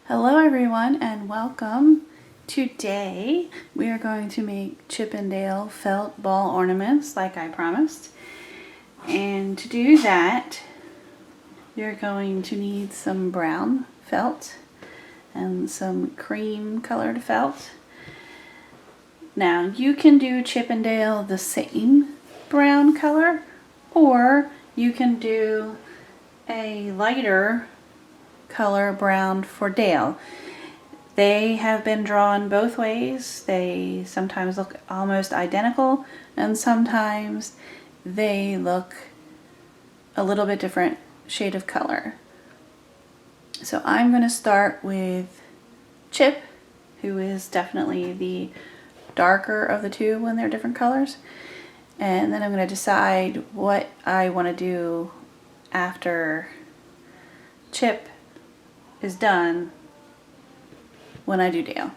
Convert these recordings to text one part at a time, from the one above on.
Hello everyone and welcome. Today we are going to make Chippendale felt ball ornaments like I promised. And to do that you're going to need some brown felt and some cream colored felt. Now you can do Chippendale the same brown color, or you can do a lighter color brown for Dale. They have been drawn both ways. They sometimes look almost identical and sometimes they look a little bit different shade of color. So I'm going to start with Chip, who is definitely the darker of the two when they're different colors, and then I'm going to decide what I want to do after Chip is done when I do Dale.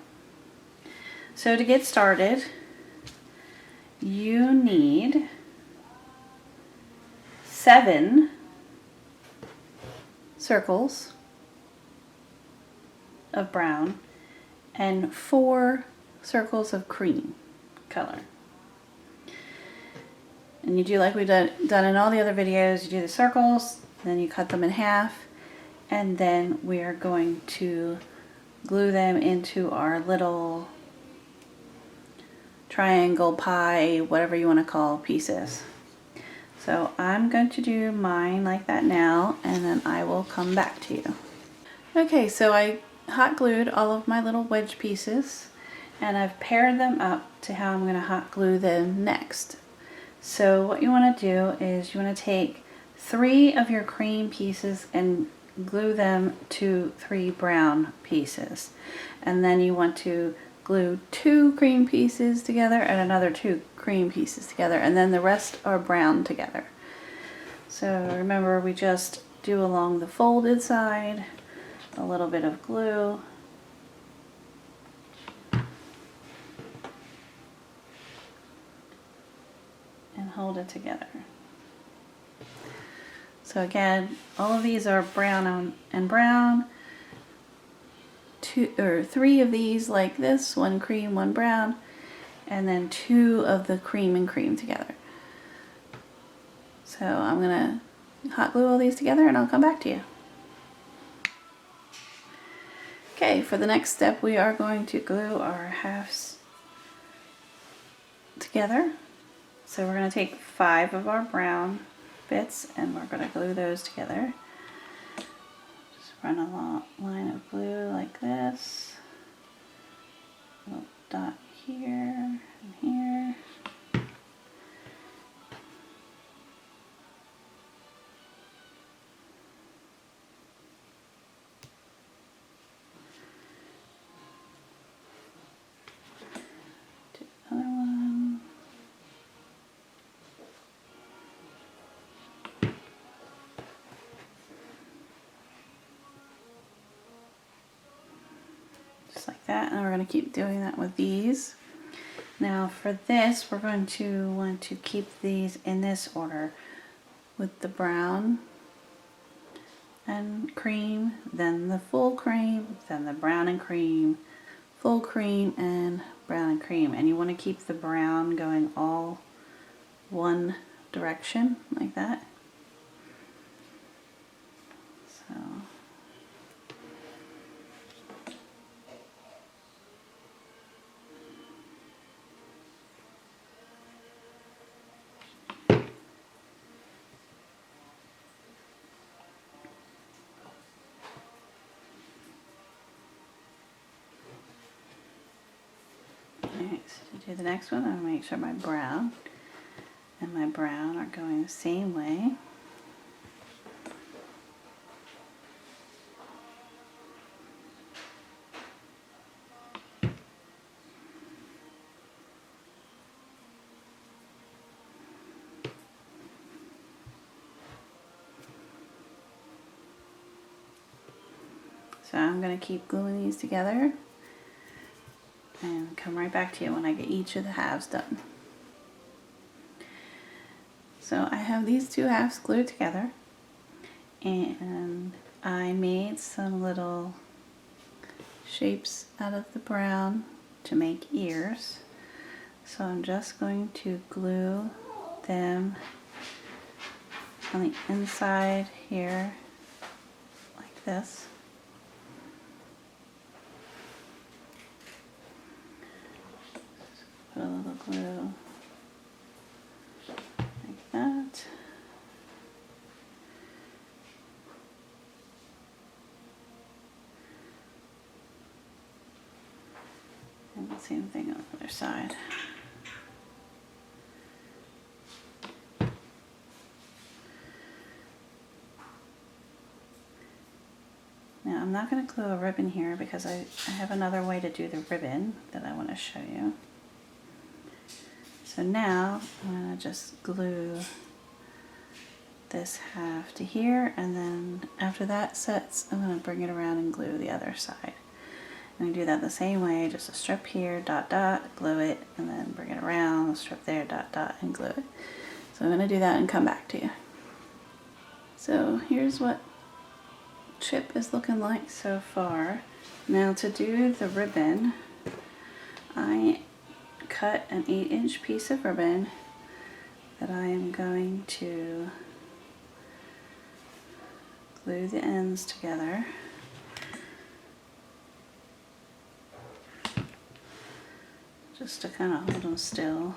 So to get started, you need 7 circles of brown and 4 circles of cream color. And you do like we've done in all the other videos. You do the circles, then you cut them in half, and then we are going to glue them into our little triangle pie, whatever you want to call pieces. So I'm going to do mine like that now, and then I will come back to you. Okay, so I hot glued all of my little wedge pieces and I've paired them up to how I'm going to hot glue them next. So what you want to do is you want to take 3 of your cream pieces and glue them to 3 brown pieces, and then you want to glue 2 cream pieces together and another 2 cream pieces together, and then the rest are brown together. So remember, we just do along the folded side a little bit of glue, and hold it together. So again, all of these are brown and brown. 2 or 3 of these like this, 1 cream, 1 brown, and then 2 of the cream and cream together. So I'm gonna hot glue all these together and I'll come back to you. Okay, for the next step we are going to glue our halves together. So we're going to take 5 of our brown bits and we're going to glue those together. Just run a line of glue like this. A little dot here and here. Do another one. Just like that, and we're going to keep doing that with these. Now for this, we're going to want to keep these in this order, with the brown and cream, then the full cream, then the brown and cream, full cream, and brown and cream. And you want to keep the brown going all one direction like that. So to do the next one, I'm going to make sure my brown and my brown are going the same way. So I'm going to keep gluing these together and come right back to you when I get each of the halves done. So I have these 2 halves glued together, and I made some little shapes out of the brown to make ears. So I'm just going to glue them on the inside here like this. Put a little glue like that. And the same thing on the other side. Now I'm not going to glue a ribbon here because I have another way to do the ribbon that I want to show you. So now I'm going to just glue this half to here, and then after that sets, I'm going to bring it around and glue the other side. And I do that the same way, just a strip here, dot dot, glue it, and then bring it around, a strip there, dot dot, and glue it. So I'm going to do that and come back to you. So here's what Chip is looking like so far. Now to do the ribbon, I cut an 8-inch piece of ribbon that I am going to glue the ends together. Just to kind of hold them still.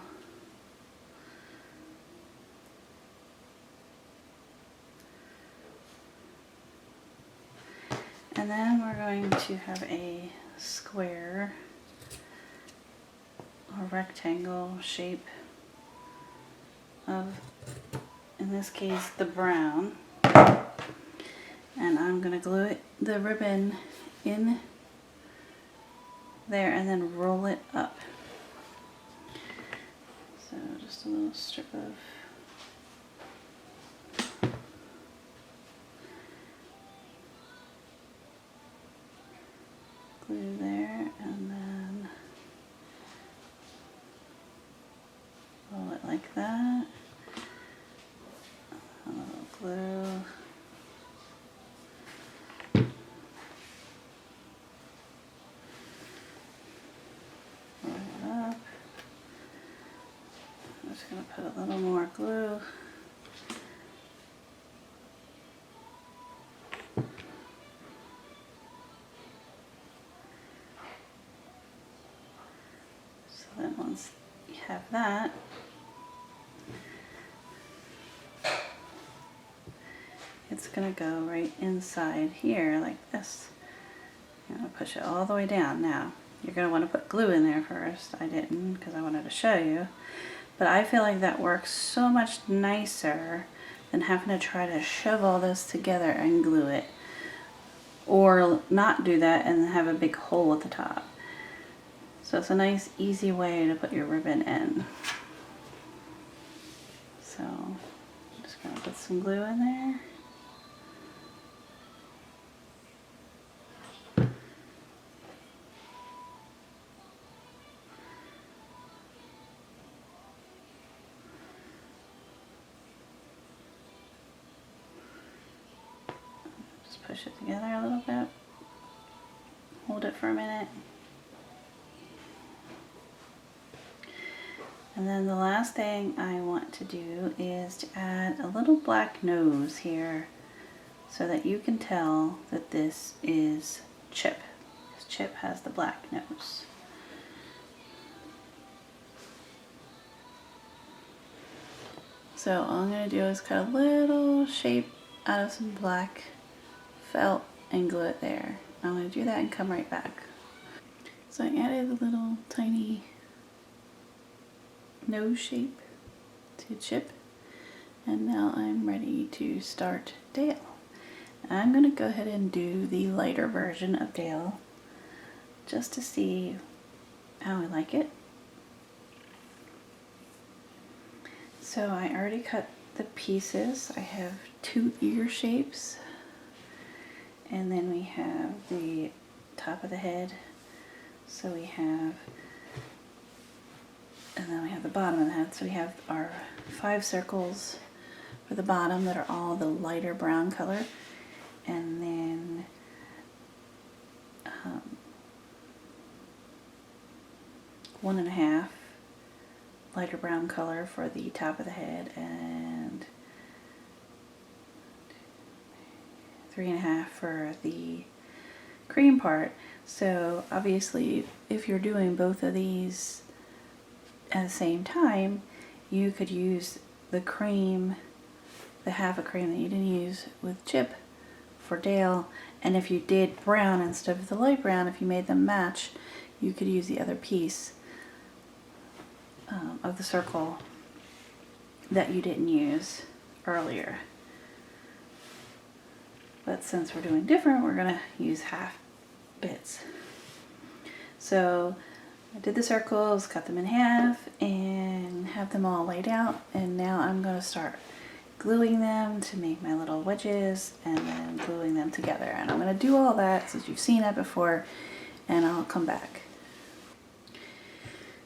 And then we're going to have a square or rectangle shape of, in this case, the brown. And I'm going to glue the ribbon in there and then roll it up. So just a little strip of glue there, and then roll it like that. A little glue. Roll it up. I'm just going to put a little more glue. So then once you have that, it's going to go right inside here like this. I'm going to push it all the way down. Now, you're going to want to put glue in there first. I didn't because I wanted to show you. But I feel like that works so much nicer than having to try to shove all this together and glue it. Or not do that and have a big hole at the top. So it's a nice, easy way to put your ribbon in. So I'm just going to put some glue in there. Push it together a little bit. Hold it for a minute. And then the last thing I want to do is to add a little black nose here so that you can tell that this is Chip. Because Chip has the black nose. So all I'm going to do is cut a little shape out of some black felt and glue it there. I'm going to do that and come right back. So I added a little tiny nose shape to Chip, and now I'm ready to start Dale. I'm going to go ahead and do the lighter version of Dale just to see how I like it. So I already cut the pieces. I have 2 ear shapes. And then we have the top of the head. So we have, and then we have the bottom of the head. So we have our 5 circles for the bottom that are all the lighter brown color. And then 1.5 lighter brown color for the top of the head, and 3.5 for the cream part. So obviously if you're doing both of these at the same time, you could use the cream, the half a cream that you didn't use with Chip for Dale, and if you did brown instead of the light brown, if you made them match, you could use the other piece of the circle that you didn't use earlier. But since we're doing different, we're going to use half bits. So I did the circles, cut them in half, and have them all laid out, and now I'm going to start gluing them to make my little wedges, and then gluing them together. And I'm going to do all that since you've seen that before, and I'll come back.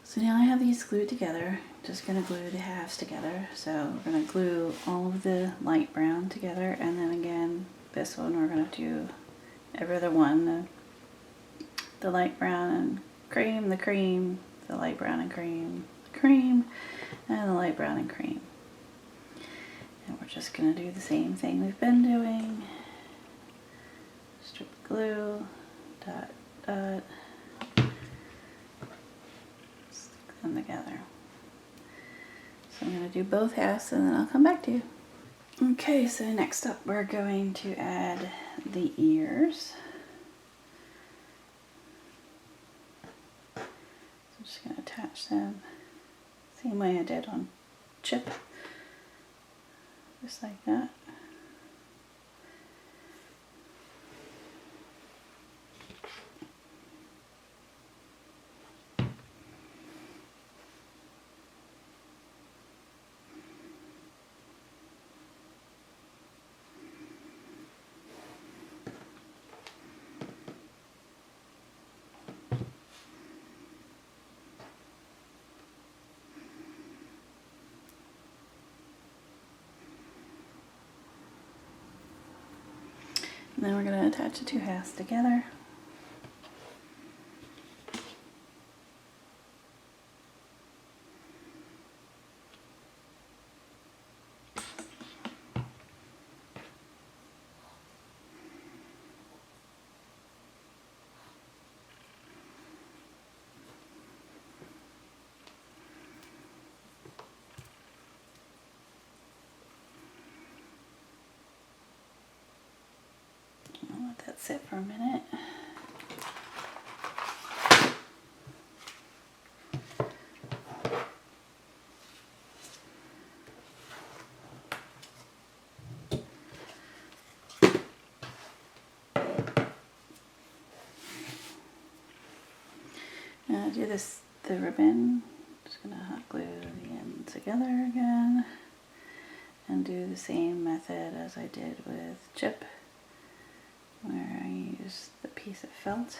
So now I have these glued together. Just going to glue the halves together. So we're going to glue all of the light brown together, and then again this one we're going to do every other one, the light brown and cream, the cream, the light brown and cream, the cream, and the light brown and cream. And we're just going to do the same thing we've been doing. Strip glue, dot, dot, stick them together. So I'm going to do both halves and then I'll come back to you. Okay, so next up we're going to add the ears. So I'm just going to attach them same way I did on Chip, just like that. And then we're going to attach the two halves together. I'll let that sit for a minute. Now do this, the ribbon. Just gonna hot glue the ends together again, and do the same method as I did with Chip, where I use the piece of felt.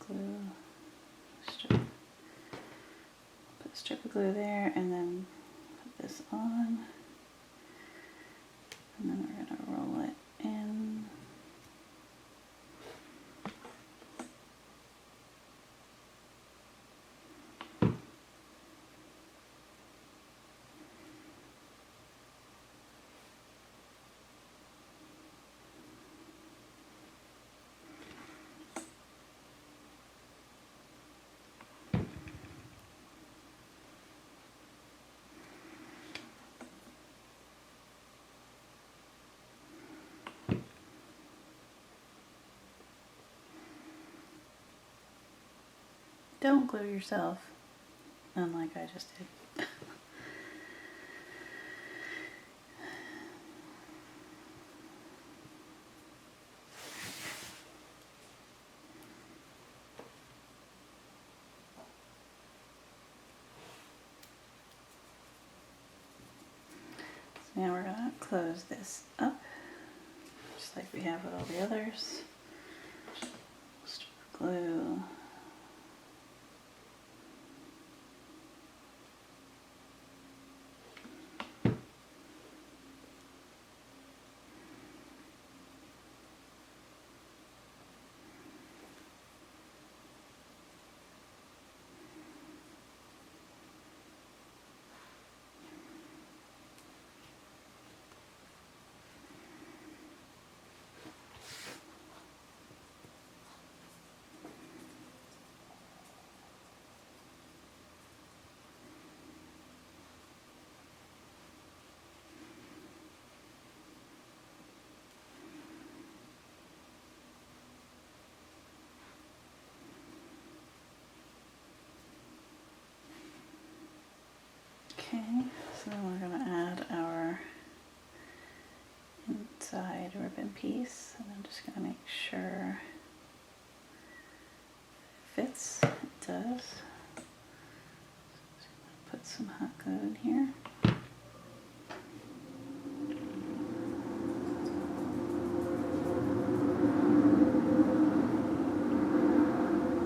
Glue, strip, put a strip of glue there, and then put this on, and then we're gonna roll it in. Don't glue yourself, unlike I just did. So now we're going to close this up, just like we have with all the others. Strip of glue. side ribbon piece, and I'm just going to make sure it fits. It does. Put some hot glue in here.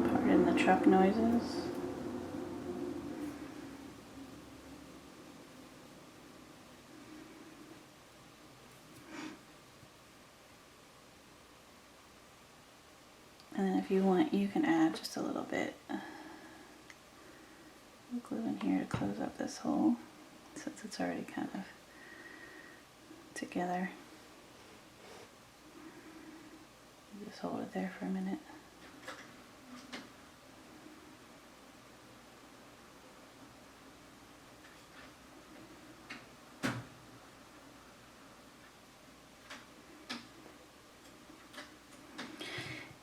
Pardon the truck noises. And then if you want, you can add just a little bit of glue in here to close up this hole, since it's already kind of together. Just hold it there for a minute.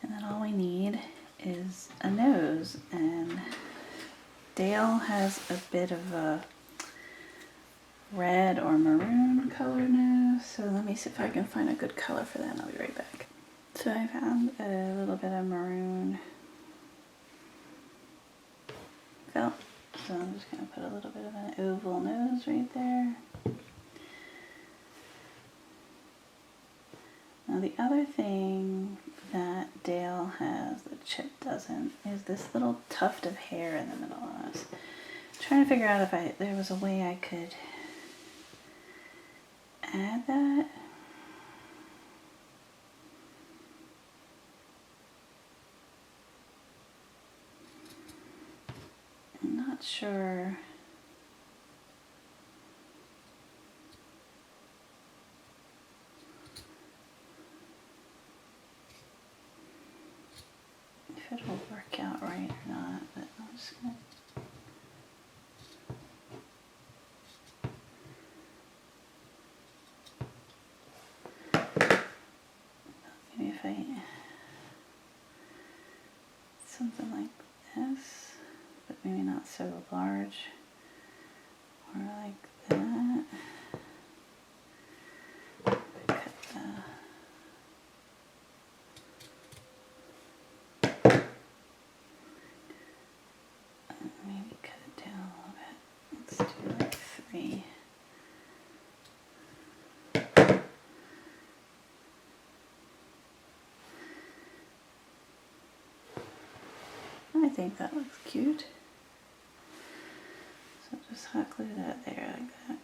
And then all we need is a nose, and Dale has a bit of a red or maroon color nose, so let me see if I can find a good color for that and I'll be right back. So I found a little bit of maroon felt, so I'm just going to put a little bit of an oval nose right there. Now the other thing that Dale has that Chip doesn't is this little tuft of hair in the middle. I was trying to figure out if there was a way I could add that. I'm not sure. If it'll work out right or not, but I'm just gonna. Maybe if I something like this, but maybe not so large, or like that. Cut maybe cut it down a little bit. Let's do like 3. I think that looks cute. So just hot glue that there like that.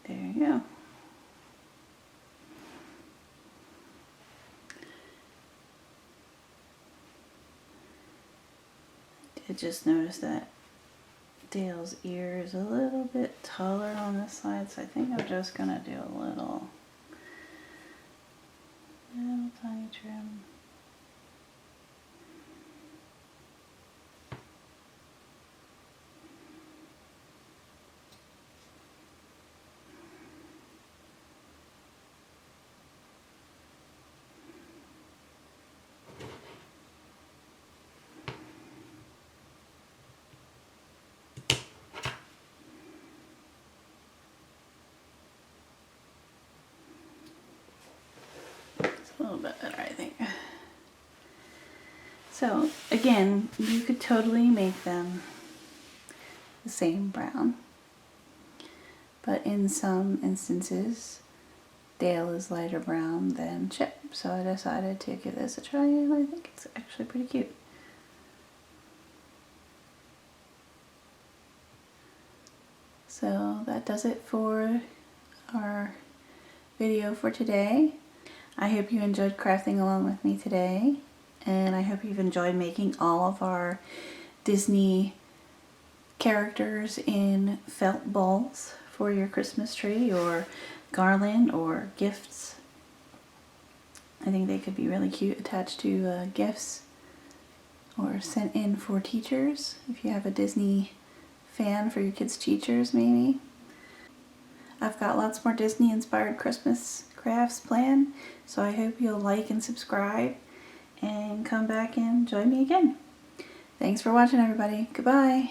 There you go. I just noticed that Dale's ear is a little bit taller on this side, so I think I'm just gonna do a little tiny trim. A little bit better, I think. So again, you could totally make them the same brown, but in some instances Dale is lighter brown than Chip, so I decided to give this a try, and I think it's actually pretty cute. So that does it for our video for today. I hope you enjoyed crafting along with me today, and I hope you've enjoyed making all of our Disney characters in felt balls for your Christmas tree or garland or gifts. I think they could be really cute attached to gifts. or sent in for teachers, if you have a Disney fan for your kids' teachers maybe. I've got lots more Disney inspired Christmas crafts planned, so I hope you'll like and subscribe and come back and join me again. Thanks for watching, everybody. Goodbye.